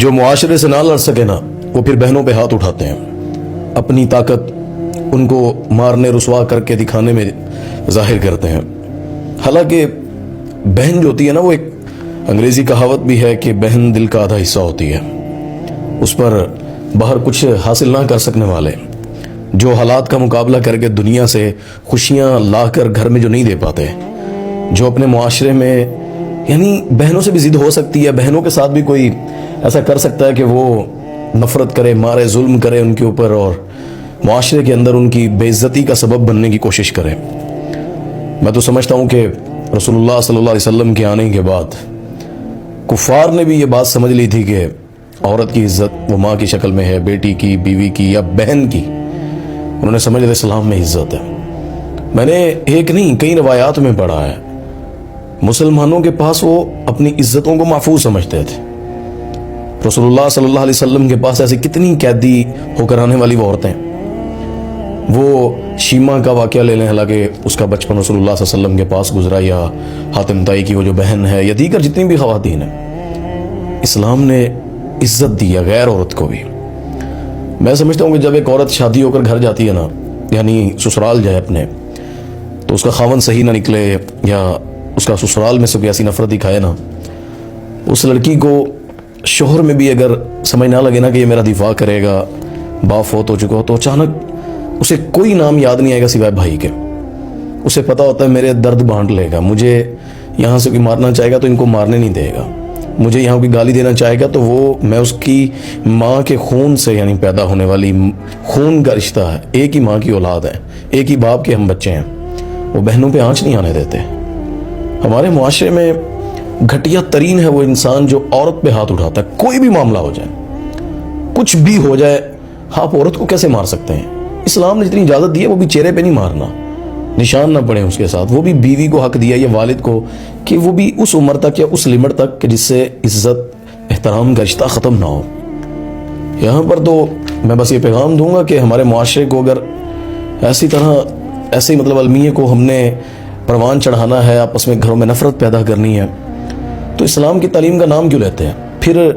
جو معاشرے سے نہ لڑ سکے نا وہ پھر بہنوں پہ ہاتھ اٹھاتے ہیں، اپنی طاقت ان کو مارنے رسوا کر کے دکھانے میں ظاہر کرتے ہیں۔ حالانکہ بہن جو ہوتی ہے نا، وہ ایک انگریزی کہاوت بھی ہے کہ بہن دل کا آدھا حصہ ہوتی ہے۔ اس پر باہر کچھ حاصل نہ کر سکنے والے، جو حالات کا مقابلہ کر کے دنیا سے خوشیاں لا کر گھر میں جو نہیں دے پاتے، جو اپنے معاشرے میں یعنی بہنوں سے بھی ضد ہو سکتی ہے، بہنوں کے ساتھ بھی کوئی ایسا کر سکتا ہے کہ وہ نفرت کرے، مارے، ظلم کرے ان کے اوپر اور معاشرے کے اندر ان کی بے عزتی کا سبب بننے کی کوشش کرے۔ میں تو سمجھتا ہوں کہ رسول اللہ صلی اللہ علیہ وسلم کے آنے کے بعد کفار نے بھی یہ بات سمجھ لی تھی کہ عورت کی عزت وہ ماں کی شکل میں ہے، بیٹی کی، بیوی کی یا بہن کی۔ انہوں نے سمجھ لیا اسلام میں عزت ہے۔ میں نے ایک نہیں کئی روایات میں پڑھا ہے، مسلمانوں کے پاس وہ اپنی عزتوں کو محفوظ سمجھتے تھے۔ رسول اللہ صلی اللہ علیہ وسلم کے پاس ایسی کتنی قیدی ہو کر آنے والی وہ عورتیں، وہ شیما کا واقعہ لے لیں، حالانکہ اس کا بچپن رسول اللہ صلی اللہ علیہ وسلم کے پاس گزرا، یا حاتم طائی کی وہ جو بہن ہے، یا دیگر جتنی بھی خواتین ہیں، اسلام نے عزت دی ہے غیر عورت کو بھی۔ میں سمجھتا ہوں کہ جب ایک عورت شادی ہو کر گھر جاتی ہے نا، یعنی سسرال جائے اپنے، تو اس کا خاوند صحیح نہ نکلے یا اس کا سسرال میں سے کوئی ایسی نفرت دکھائے نا، اس لڑکی کو شوہر میں بھی اگر سمجھ نہ لگے نا کہ یہ میرا دفاع کرے گا، باپ فوت ہو چکا ہو، تو اچانک اسے کوئی نام یاد نہیں آئے گا سوائے بھائی کے۔ اسے پتا ہوتا ہے میرے درد بانٹ لے گا، مجھے یہاں سے کوئی مارنا چاہے گا تو ان کو مارنے نہیں دے گا، مجھے یہاں کوئی گالی دینا چاہے گا تو وہ میں اس کی ماں کے خون سے یعنی پیدا ہونے والی خون کا رشتہ ہے، ایک ہی ماں کی اولاد ہے، ایک ہی باپ کے ہم بچے ہیں، وہ بہنوں پہ آنچ نہیں آنے دیتے۔ ہمارے معاشرے میں گھٹیا ترین ہے وہ انسان جو عورت پہ ہاتھ اٹھاتا ہے، کوئی بھی معاملہ ہو جائے، کچھ بھی ہو جائے، آپ عورت کو کیسے مار سکتے ہیں؟ اسلام نے جتنی اجازت دی ہے وہ بھی چہرے پہ نہیں مارنا، نشان نہ پڑے اس کے ساتھ، وہ بھی بیوی کو حق دیا یا والد کو کہ وہ بھی اس عمر تک یا اس لمٹ تک کہ جس سے عزت احترام کا رشتہ ختم نہ ہو۔ یہاں پر تو میں بس یہ پیغام دوں گا کہ ہمارے معاشرے کو اگر ایسی طرح ایسے مطلب المیے کو ہم نے پروان چڑھانا ہے، آپس میں گھروں میں نفرت پیدا کرنی ہے، تو اسلام کی تعلیم کا نام کیوں لیتے ہیں؟ پھر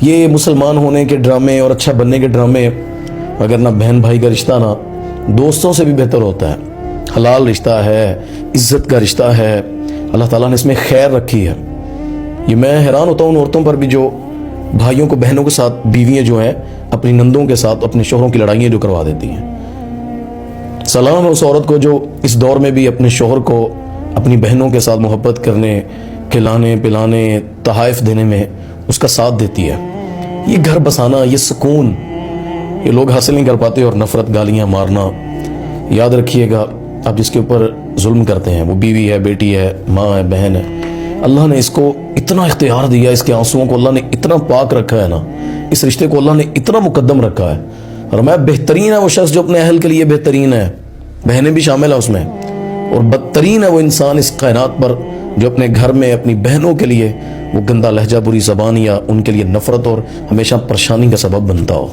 یہ مسلمان ہونے کے ڈرامے اور اچھا بننے کے ڈرامے، اگر نہ بہن بھائی کا رشتہ نہ دوستوں سے بھی بہتر ہوتا ہے، حلال رشتہ ہے، عزت کا رشتہ ہے، اللہ تعالیٰ نے اس میں خیر رکھی ہے۔ یہ میں حیران ہوتا ہوں ان عورتوں پر بھی جو بھائیوں کو بہنوں کے ساتھ، بیویاں جو ہیں اپنی نندوں کے ساتھ اپنے شوہروں کی لڑائیاں جو کروا دیتی ہیں۔ سلام ہے اس عورت کو جو اس دور میں بھی اپنے شوہر کو اپنی بہنوں کے ساتھ محبت کرنے، کھلانے پلانے، تحائف دینے میں اس کا ساتھ دیتی ہے۔ یہ گھر بسانا، یہ سکون یہ لوگ حاصل نہیں کر پاتے، اور نفرت، گالیاں مارنا، یاد رکھیے گا آپ جس کے اوپر ظلم کرتے ہیں وہ بیوی ہے، بیٹی ہے، ماں ہے، بہن ہے، اللہ نے اس کو اتنا اختیار دیا، اس کے آنسوؤں کو اللہ نے اتنا پاک رکھا ہے نا، اس رشتے کو اللہ نے اتنا مقدم رکھا ہے، اور میں بہترین ہے وہ شخص جو اپنے اہل کے لیے بہترین ہے، بہنیں بھی شامل ہیں اس میں، اور بدترین ہے وہ انسان اس کائنات پر جو اپنے گھر میں اپنی بہنوں کے لیے وہ گندا لہجہ، بری زبان یا ان کے لیے نفرت اور ہمیشہ پریشانی کا سبب بنتا ہو۔